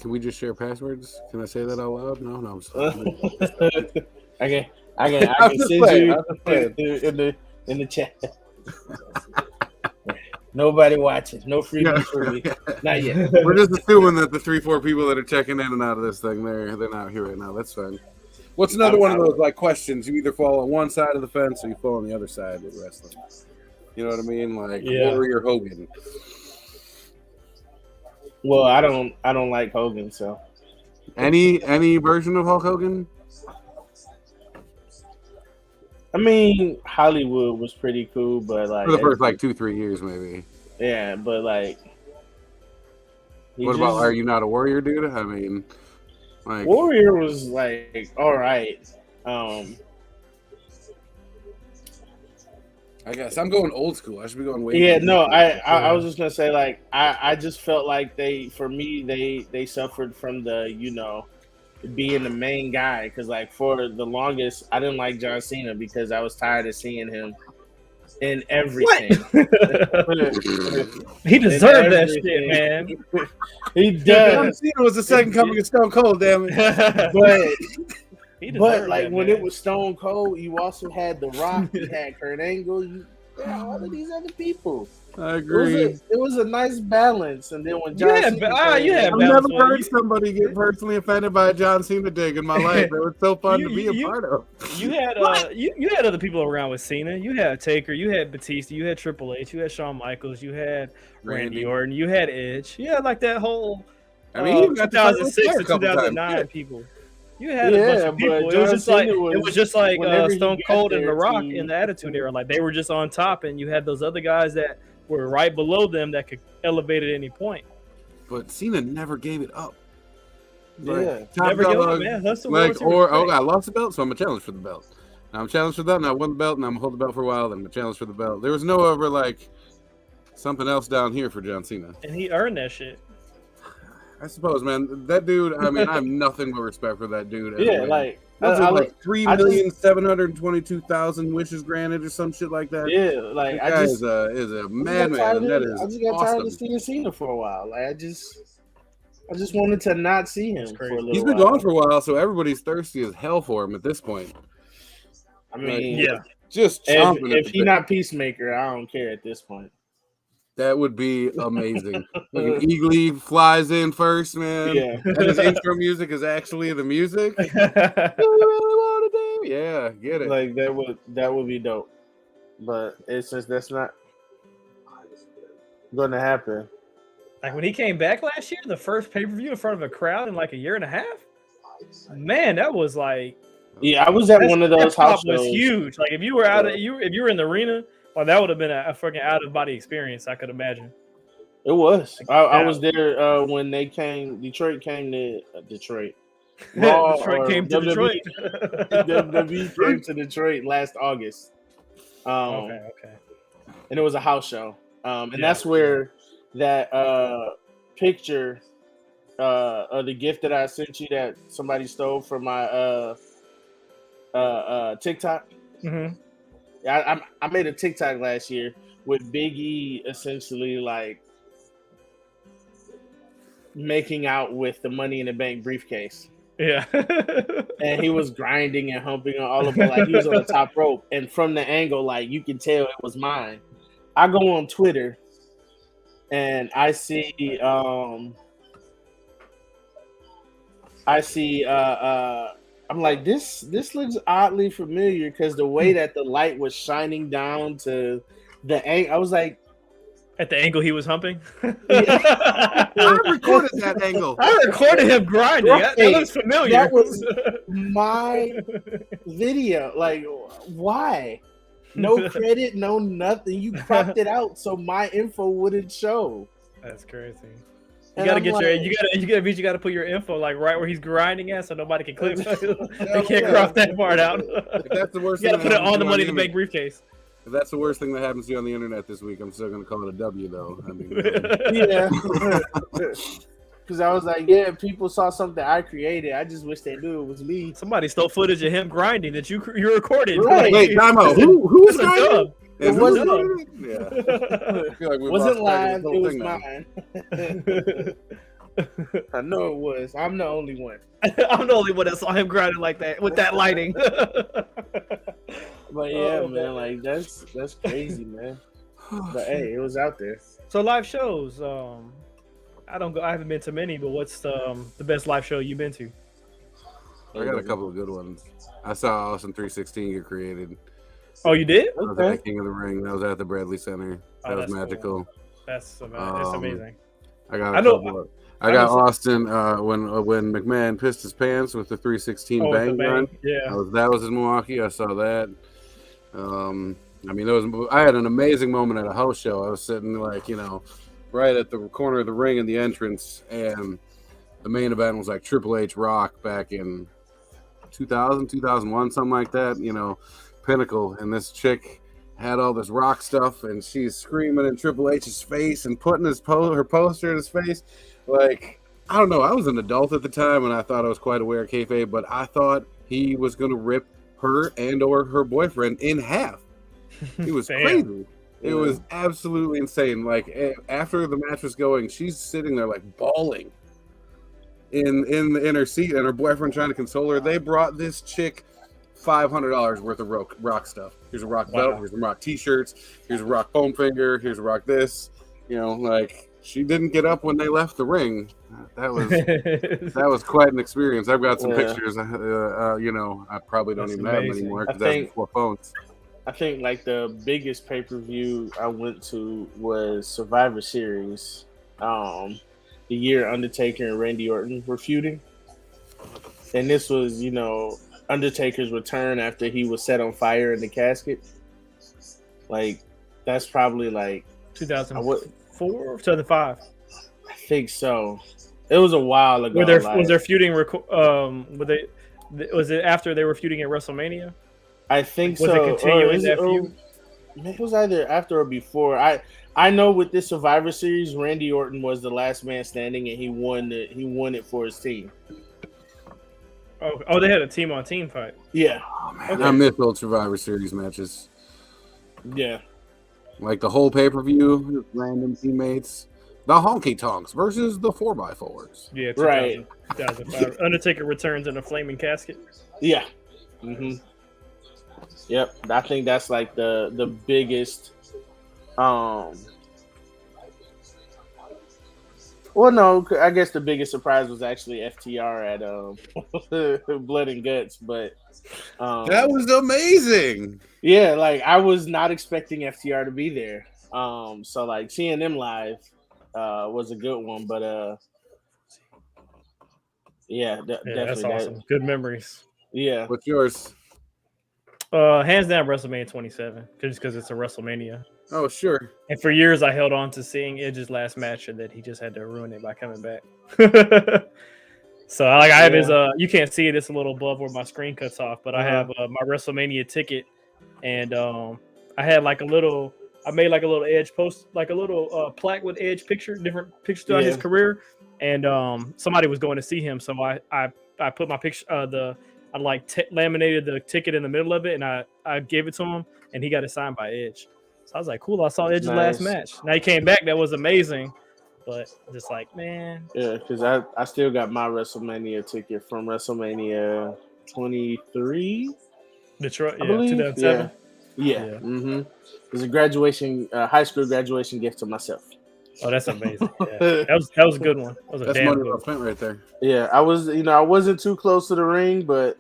Can we just share passwords? Can I say that out loud? No, I'm sorry. I I'm can just send playing, you I'm just playing. in the chat. Nobody watching. No freebies for me. Not yet. We're just assuming that the 3-4 people that are checking in and out of this thing, they're not here right now. That's fine. What's another one of those like questions? You either fall on one side of the fence or you fall on the other side with wrestling. You know what I mean? Like Warrior Hogan. Well, I don't like Hogan, so any version of Hulk Hogan. I mean, Hollywood was pretty cool, but like For the first like 2-3 years, maybe. yeah, but like. What about Are You Not a Warrior, dude? I mean, like Warrior was like all right. I guess I'm going old school. I should be going way. Yeah, back. no, I was just gonna say like I just felt like they suffered from the being the main guy, because like for the longest I didn't like John Cena because I was tired of seeing him in everything. He deserved that shit, man. He John does, Cena was the second coming of Stone Cold, damn it. but like when it was Stone Cold, you also had The Rock, you had Kurt Angle, you had all of these other people. I agree. It was a nice balance, and then when John Cena I've never heard somebody get personally offended by a John Cena dig in my life. It was so fun to be a part of. You had you had other people around with Cena. You had Taker, you had Batista, you had Triple H, you had Shawn Michaels, you had Randy Orton, you had Edge. You had like that whole I mean, you got 2006 to 2009 people. You had a bunch of people. It was just like Stone Cold and The Rock in the Attitude Era. Like they were just on top, and you had those other guys that were right below them that could elevate at any point. But Cena never gave it up. Yeah, never give up, man. That's the I lost the belt, so I'm a challenge for the belt. Now I'm challenged for that, and I won the belt, and I'm gonna hold the belt for a while, then I'm a challenge for the belt. There was no ever like something else down here for John Cena, and he earned that shit. I suppose, man. That dude. I mean, I have nothing but respect for that dude. Yeah, like like 3,722,000 wishes granted or some shit like that. Yeah, like that is a madman. That is. I just got tired of seeing Cena for a while. Like I just wanted to not see him for a little while. He's been gone for a while, so everybody's thirsty as hell for him at this point. I mean, just chomping if he's not Peacemaker, I don't care at this point. That would be amazing. Like Eagly flies in first, man. Yeah. And his intro music is actually the music. What do you really want to do? Yeah, get it. Like that would be dope. But it's just that's not gonna happen. Like when he came back last year, the first pay-per-view in front of a crowd in like a year and a half. Man, that was like I was at one of those house shows. Was huge. Like if you were if you were in the arena. Well, that would have been a fucking out-of-body experience, I could imagine. It was. I was there when they came. Detroit came to Detroit. Detroit came to Detroit. WWE came to Detroit last August. Okay. And it was a house show. And that's where that picture of the gift that I sent you that somebody stole from my TikTok. Mm-hmm. I made a TikTok last year with Big E essentially like making out with the Money in the Bank briefcase. Yeah. And he was grinding and humping on all of it. Like he was on the top rope. And from the angle, like you can tell it was mine. I go on Twitter and I see I'm like, this looks oddly familiar because the way that the light was shining down to the angle, I was like, At the angle he was humping. I recorded that angle. I recorded him grinding. That looks familiar. That was my video. Like, why? No credit, no nothing. You cropped it out so my info wouldn't show. That's crazy. You And gotta I'm get like, you gotta put your info like right where he's grinding at, so nobody can click. They can't crop that part out. If that's the worst You gotta thing put it that happens on the to money you in on the bank briefcase. If that's the worst thing that happens to you on the internet this week, I'm still going to call it a W, though. I mean, yeah. Because I was like, yeah, people saw something I created. I just wish they knew it was me. Somebody stole footage of him grinding that you recorded. Right. wait, time out. Who was It's a grinding? dub. It Who wasn't- doing it? Yeah. I feel like we Wasn't lost track of live. this It whole was thing now. mine. I know it was. I'm the only one. I'm the only one that saw him grinding like that with that lighting. But yeah, Oh, man, like that's crazy, man. But hey, it was out there. So live shows. I haven't been to many, but what's the best live show you've been to? I got a couple of good ones. I saw Austin 316 get created. Oh, you did? I was Okay. at King of the Ring. That was at the Bradley Center. That Oh, was that's cool. magical. That's Um, amazing. I got I a know- couple of, I I got know- Austin when McMahon pissed his pants with the 316 Oh, bang the gun. bang. Yeah. That was in Milwaukee. I saw that. I mean, I had an amazing moment at a house show. I was sitting right at the corner of the ring in the entrance, and the main event was like Triple H Rock back in 2000, 2001, something like that. Pinnacle, and this chick had all this Rock stuff, and she's screaming in Triple H's face and putting her poster in his face. Like, I don't know. I was an adult at the time, and I thought I was quite aware of kayfabe, but I thought he was going to rip her and or her boyfriend in half. It was Damn. crazy. It was absolutely insane. Like, after the match was going, she's sitting there like bawling in her seat, and her boyfriend trying to console her. They brought this chick $500 worth of rock stuff. Here's a Rock belt. Here's some Rock T-shirts. Here's a Rock foam finger. Here's a Rock this. She didn't get up when they left the ring. That was quite an experience. I've got some pictures. I probably don't That's even have them amazing. anymore because that's before phones. I think like the biggest pay-per-view I went to was Survivor Series. The year Undertaker and Randy Orton were feuding. And this was, Undertaker's return after he was set on fire in the casket. Like, that's probably like 2004, 2005. I think so. It was a while ago. Was there feuding? Was it after they were feuding at WrestleMania? I think Was so. it continuing that feud? It was either after or before. I know with this Survivor Series, Randy Orton was the last man standing, and he won it for his team. Oh, they had a team-on-team fight. Yeah, Oh, man. I miss old Survivor Series matches. yeah. Like the whole pay-per-view, random teammates. The Honky Tonks versus the 4x4s. Yeah, Right. 2005. Undertaker returns in a flaming casket. Yeah. Mm-hmm. Yep. I think that's like the biggest. Well, no, I guess the biggest surprise was actually FTR at Blood and Guts, but That was amazing. yeah, like I was not expecting FTR to be there. So like seeing them live was a good one, but yeah, definitely. That's awesome. Good memories. Yeah. What's yours? Hands down, WrestleMania 27, just because it's a WrestleMania. Oh, sure. And for years, I held on to seeing Edge's last match, and that he just had to ruin it by coming back. So, I have his. You can't see it; it's a little above where my screen cuts off. But I have my WrestleMania ticket, and I had like a little. I made like a little Edge post, like a little plaque with Edge different pictures throughout his career, and somebody was going to see him, so I put my picture I laminated the ticket in the middle of it, and I gave it to him, and he got it signed by Edge. So I was like, cool, I saw Edge's last match. Now he came back, that was amazing, but just like, man. Yeah, because I still got my WrestleMania ticket from WrestleMania 23. Detroit, I believe. 2007. Yeah. Mm-hmm. It was a high school graduation gift to myself. Oh, that's amazing. Yeah. That was a good one. That was a That's damn money good well one. spent right there. Yeah, I wasn't too close to the ring, but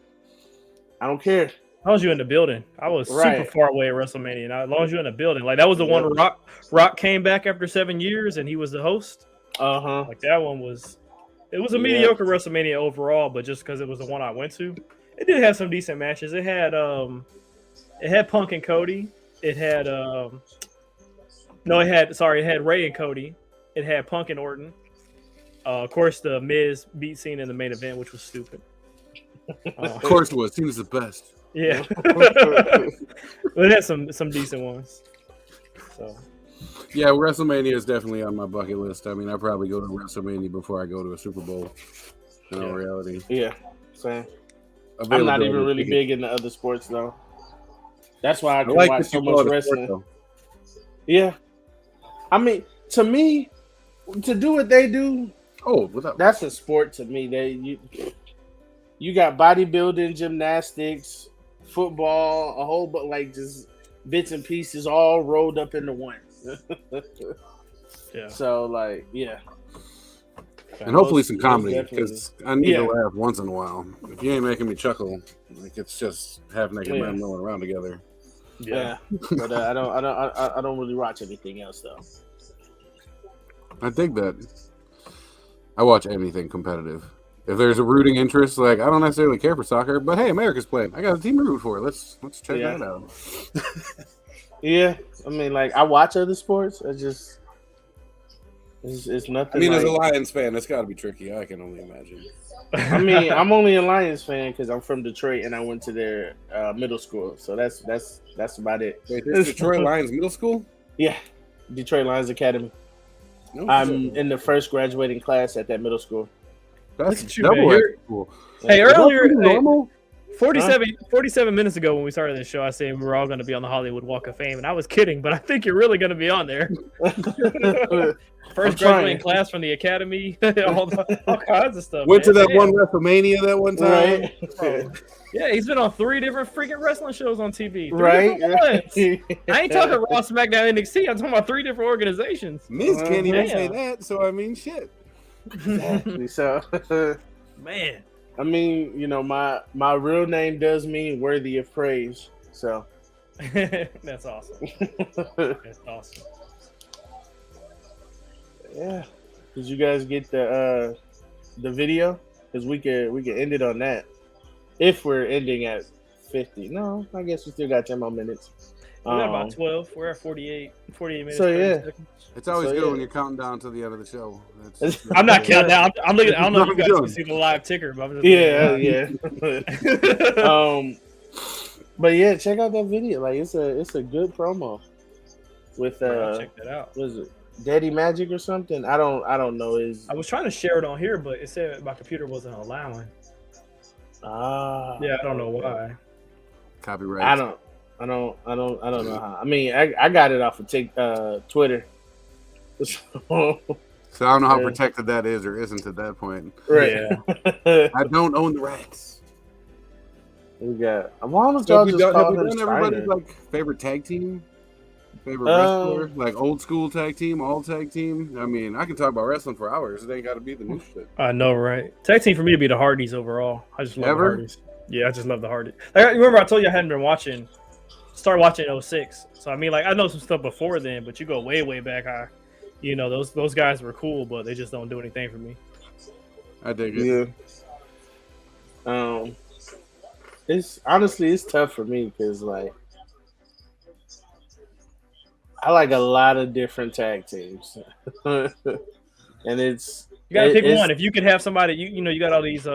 I don't care. long as you're in the building. I was super Right. far away at WrestleMania. And as long as you're in the building, like that was the one where Rock came back after 7 years and he was the host. Like that one was. It was a mediocre WrestleMania overall, but just because it was the one I went to, it did have some decent matches. It had Punk and Cody. It had it had Ray and Cody. It had Punk and Orton. Of course, the Miz beat Cena in the main event, which was stupid. Of course it was. Cena's the best. Yeah, but it had some decent ones. So. Yeah, WrestleMania is definitely on my bucket list. I mean, I probably go to WrestleMania before I go to a Super Bowl. In all reality. Yeah, same. I'm not even really big into other sports though. That's why I can watch so much wrestling. Yeah, I mean, to me, to do what they do, that's a sport to me. You got bodybuilding, gymnastics, football, a whole but like just bits and pieces all rolled up into one. Yeah. So like, yeah. And hopefully some comedy, because I need to laugh once in a while. If you ain't making me chuckle, like it's just half naked men rolling around together. Yeah, but I don't really watch anything else though. I think that I watch anything competitive. If there's a rooting interest, like I don't necessarily care for soccer, but hey, America's playing. I got a team to root for. Let's check that out. Yeah, I mean, like I watch other sports. It's nothing. I mean, like, as a Lions fan, it's got to be tricky. I can only imagine. I mean, I'm only a Lions fan because I'm from Detroit and I went to their middle school. So that's about it. Wait, there's Detroit Lions Middle School? Yeah, Detroit Lions Academy. No, I'm in the first graduating class at that middle school. That's double cool. Hey, earlier, normal. 47 minutes ago when we started this show, I said we were all going to be on the Hollywood Walk of Fame, and I was kidding, but I think you're really going to be on there. First graduating class from the Academy, all kinds of stuff. Went to that one WrestleMania that one time. Right. Yeah, he's been on 3 different freaking wrestling shows on TV. 3 right. different ones. I ain't talking Raw, SmackDown, NXT. I'm talking about 3 different organizations. Miz can't even say that, so I mean, shit. Exactly. So, man. I mean, you know, my real name does mean worthy of praise. So that's awesome. That's awesome. Yeah. Did you guys get the video? Because we could end it on that. If we're ending at 50. No, I guess we still got 10 more minutes. We got about 12. We're at 48 minutes. So yeah. It's always good when you're counting down to the end of the show. I'm not counting down. I'm looking. I don't know if you guys can see the live ticker, but I'm just but yeah, check out that video. Like it's a good promo with check that out. Was it Daddy Magic or something? I don't know. I was trying to share it on here, but it said my computer wasn't allowing. Yeah, I don't know why. Copyright. I don't know how. I mean, I got it off of Twitter. So I don't know how protected that is or isn't at that point. Right. Yeah. I don't own the rights. We got. Why don't y'all just call him everybody's like favorite tag team, favorite wrestler, like old school tag team, all tag team. I mean, I can talk about wrestling for hours. It ain't got to be the new shit. I know, right? Tag team for me to be the Hardys overall. I just love the Hardys. Yeah, I just love the Hardys. Like, remember, I told you I hadn't been watching. Started watching in 06. So I mean, like I know some stuff before then, but you go way back. You know, those guys were cool, but they just don't do anything for me. I dig it. Yeah. It's tough for me because like I like a lot of different tag teams, and it's you gotta pick one. If you could have somebody, you know, you got all these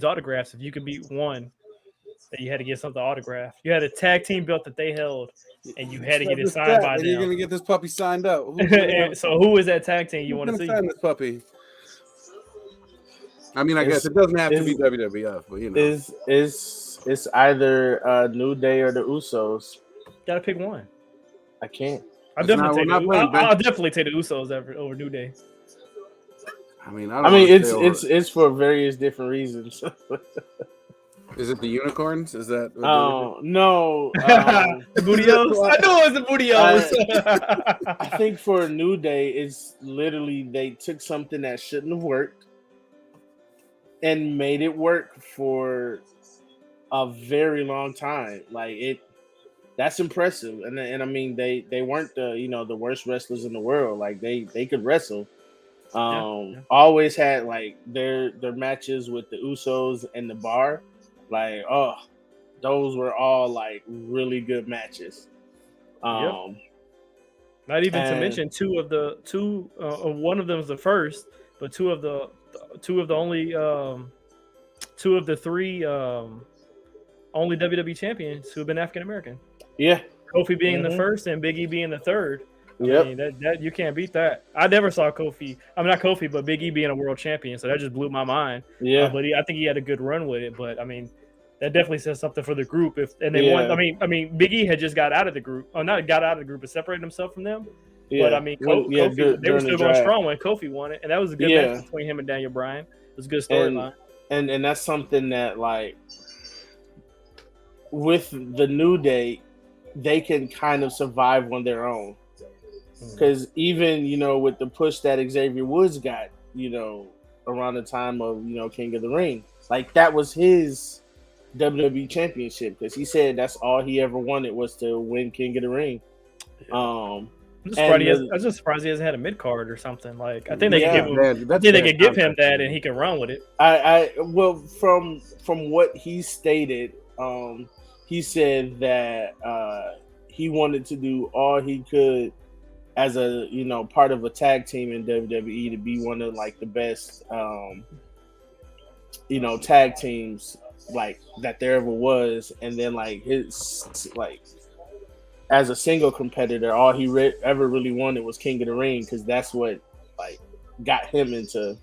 autographs. If you could beat one, that you had to get something autographed. You had a tag team belt that they held, and you had to get it signed by them. You're gonna get this puppy signed up. So who is that tag team you want to see? Sign this puppy. I mean, I guess it doesn't have to be WWF, but you know, it's either New Day or the Usos. Gotta pick one. I can't. I'll definitely take the Usos over New Day. I mean, it's for various different reasons. Is it the unicorns? Is that? No. The Booty-O's? I know it was the Booty-O's. I think for New Day, it's literally they took something that shouldn't have worked and made it work for a very long time. Like that's impressive. And I mean they weren't the worst wrestlers in the world. Like they could wrestle. Yeah. Always had like their matches with the Usos and the Bar. Like, oh, those were all like really good matches. Not even to mention one of them was the first, but two of the three only WWE champions who have been African American. Yeah, Kofi being the first and Big E being the third. Yep. I mean, that you can't beat that. I never saw Kofi. I mean, not Kofi, but Big E being a world champion. So that just blew my mind. Yeah, but I think he had a good run with it. But I mean, that definitely says something for the group. They won. I mean, Big E had just got out of the group. Oh, not got out of the group, but separated himself from them. yeah. But I mean, Kofi, they were still going strong when Kofi won it, and that was a good match between him and Daniel Bryan. It was a good storyline. And that's something that, like, with the New Day, they can kind of survive on their own. Because even, with the push that Xavier Woods got, around the time of, King of the Ring, like that was his WWE championship, because he said that's all he ever wanted was to win King of the Ring. I'm just surprised he hasn't had a mid card or something. Like I think they could give him that and he can run with it. Well, from what he stated, he said that he wanted to do all he could as a part of a tag team in WWE to be one of like the best tag teams like that there ever was. And then like his like as a single competitor, all he ever really wanted was King of the Ring, because that's what like got him into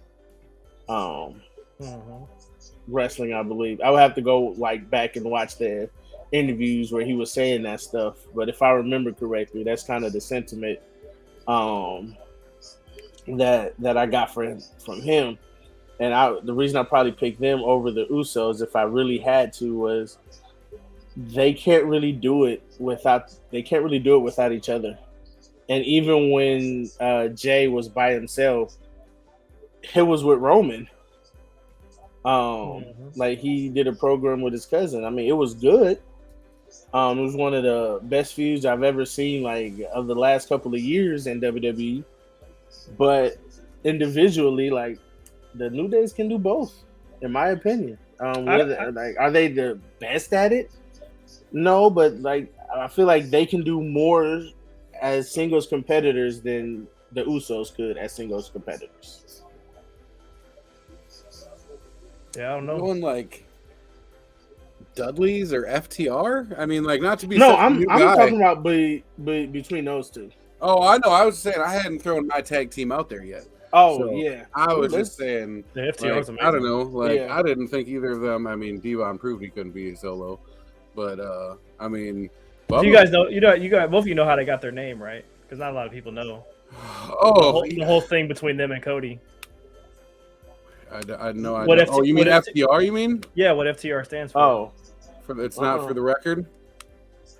wrestling, I believe. I would have to go like back and watch the interviews where he was saying that stuff, but if I remember correctly, that's kind of the sentiment that I got from him. And the reason I probably picked them over the Usos, if I really had to, was they can't really do it without each other. And even when Jay was by himself, it was with Roman. Like he did a program with his cousin. I mean, it was good. It was one of the best feuds I've ever seen, like of the last couple of years in WWE. But individually, like the New Days can do both, in my opinion. Are they the best at it? No, but like I feel like they can do more as singles competitors than the Usos could as singles competitors. Yeah, I don't know. Going like Dudley's or FTR? I mean, like, not to be I'm talking about between those two. Oh, I know. I was saying I hadn't thrown my tag team out there yet. Oh, so yeah. I was just saying the FTR's amazing. I don't know. Like, I didn't think either of them. I mean, Devon proved he couldn't be a solo, but I mean, you guys know, both of you know how they got their name, right? Because not a lot of people know. Oh, the whole thing between them and Cody. I know. Oh, you mean FTR? You mean? Yeah, what FTR stands for. Oh, it's not for the record.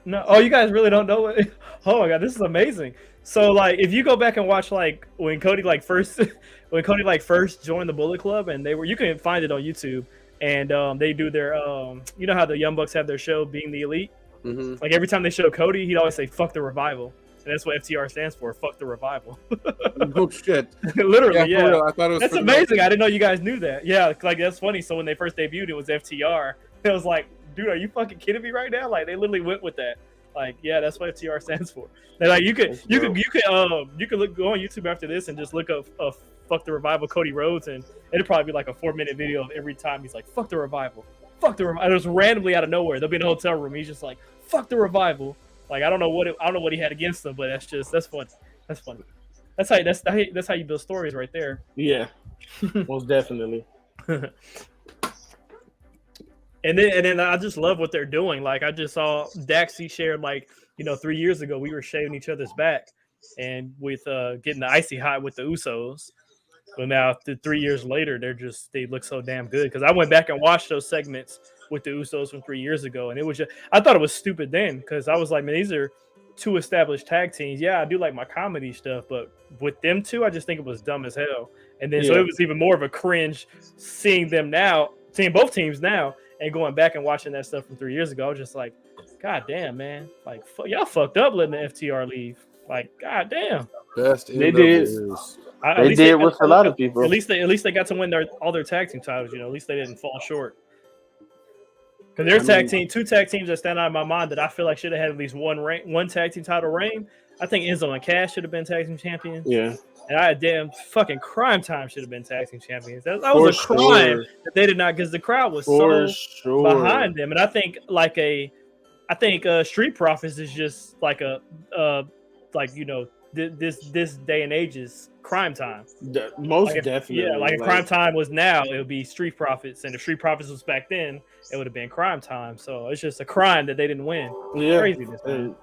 No. Oh, you guys really don't know it? Oh my god, this is amazing. So like, if you go back and watch like when Cody first joined the Bullet Club, and you can find it on YouTube, and they do their you know how the Young Bucks have their show Being the Elite. Mm-hmm. Like every time they show Cody, he'd always say "fuck the revival," and that's what FTR stands for. Fuck the revival. Oh shit! Literally, yeah. Real. I thought it was. That's amazing. I didn't know you guys knew that. Yeah, like that's funny. So when they first debuted, it was FTR. It was like, dude, are you fucking kidding me right now? Like they literally went with that. Like, yeah, that's what FTR stands for. And like you could go on YouTube after this and just look up "fuck the revival" Cody Rhodes, and it'll probably be like a 4-minute video of every time he's like "fuck the revival." Fuck the revival. And it was randomly out of nowhere. They'll be in a hotel room. He's just like, "Fuck the revival." Like I don't know what he had against them, but that's fun. That's funny. That's how you build stories right there. Yeah, most definitely. And then I just love what they're doing. Like I just saw Daxie shared 3 years ago we were shaving each other's back, and with getting the icy hot with the Usos. But now 3 years later, they look so damn good. Because I went back and watched those segments with the Usos from 3 years ago, and it was I thought it was stupid then, because I was like, man, these are two established tag teams. Yeah, I do like my comedy stuff, but with them two, I just think it was dumb as hell. And then so it was even more of a cringe seeing both teams now, And going back and watching that stuff from 3 years ago, I was just like, God damn, man. Like, y'all fucked up letting the FTR leave. Like, God damn. Best They end did. of his. They did with a lot of people. At least they got to win all their tag team titles. At least they didn't fall short. Because there's two tag teams that stand out in my mind that I feel like should have had at least one tag team title reign. I think Enzo and Cass should have been tag team champions. Yeah. And damn fucking Crime Time should have been tag team champions. That was a crime that they did not, because the crowd was behind them. And I think Street Profits is just like this day and age's Crime Time. Definitely. Yeah, like if Crime Time was now, it would be Street Profits, and if Street Profits was back then, it would have been Crime Time. So it's just a crime that they didn't win. Yeah. Craziness, man.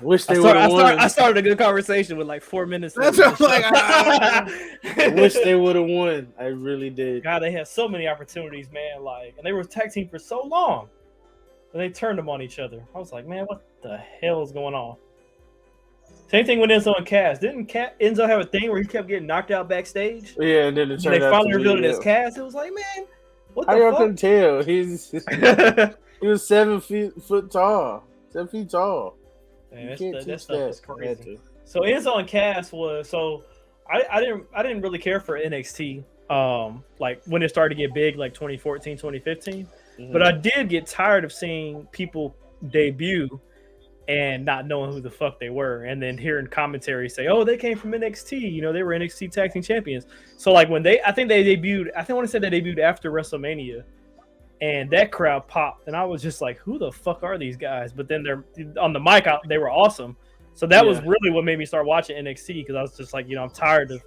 Wish they would have won. I started a good conversation with like 4 minutes. That's what I'm like. I wish they would have won. I really did. God, they had so many opportunities, man. Like, and they were tag team for so long, and they turned them on each other. I was like, man, what the hell is going on? Same thing with Enzo and Cass. Didn't Enzo have a thing where he kept getting knocked out backstage? Yeah, and then they finally revealed it as Cass. It was like, man, what the fuck? I couldn't tell. He was 7 feet tall. 7 feet tall. Man, that stuff is crazy. So Enzo and Cass was I didn't really care for NXT like when it started to get big, like 2014, 2015. Mm-hmm. But I did get tired of seeing people debut and not knowing who the fuck they were, and then hearing commentary say, "Oh, they came from NXT. They were NXT Tag Team Champions." So like when I want to say they debuted after WrestleMania. And that crowd popped, and I was just like, "Who the fuck are these guys?" But then they're on the mic, they were awesome. So that was really what made me start watching NXT, because I was just like, I'm tired of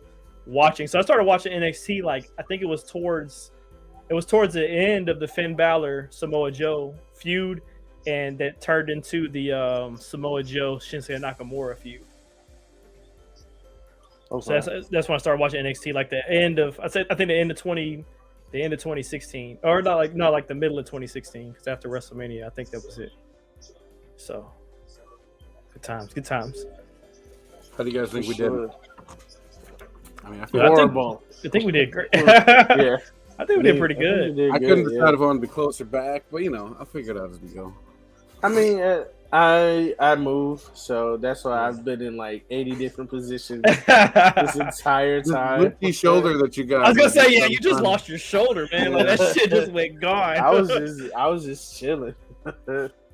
watching. So I started watching NXT. Like I think it was towards the end of the Finn Balor Samoa Joe feud, and that turned into the Samoa Joe Shinsuke Nakamura feud. Okay. So that's when I started watching NXT. Like the end of the end of 2016, or like the middle of 2016, because after WrestleMania, I think that was it. So, good times. How do you guys think we did? I mean, I feel horrible. I think we did great. Yeah, I think we did pretty good. I couldn't decide if I wanted to be close or back, but I'll figure it out as we go. I mean, I move, so that's why I've been in like 80 different positions this entire time. Look the shoulder that you got. I was gonna say, yeah, you just lost your shoulder, man. Like that shit just went gone. I was just chilling.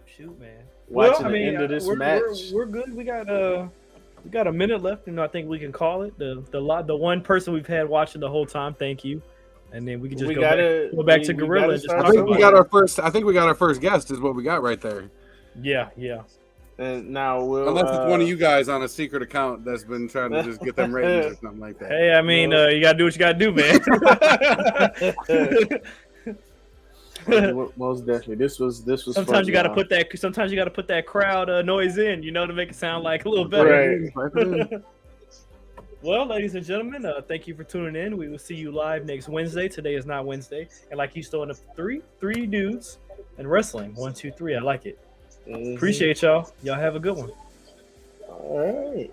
Shoot, man. Watching the end of this match. We're good. We got a minute left, I think we can call it the one person we've had watching the whole time. Thank you. And then we can just go back to Gorilla. And just I think we got our first. I think we got our first guest. Is what we got right there. Yeah. And now unless it's one of you guys on a secret account that's been trying to just get them ratings or something like that. Hey, I mean, you gotta do what you gotta do, man. Most definitely, this was. Sometimes you gotta put that. Sometimes you gotta put that crowd noise in, to make it sound like a little better. Right. Well, ladies and gentlemen, thank you for tuning in. We will see you live next Wednesday. Today is not Wednesday, and like he's throwing up three dudes and wrestling. 1, 2, 3. I like it. Mm-hmm. Appreciate y'all. Y'all have a good one. All right.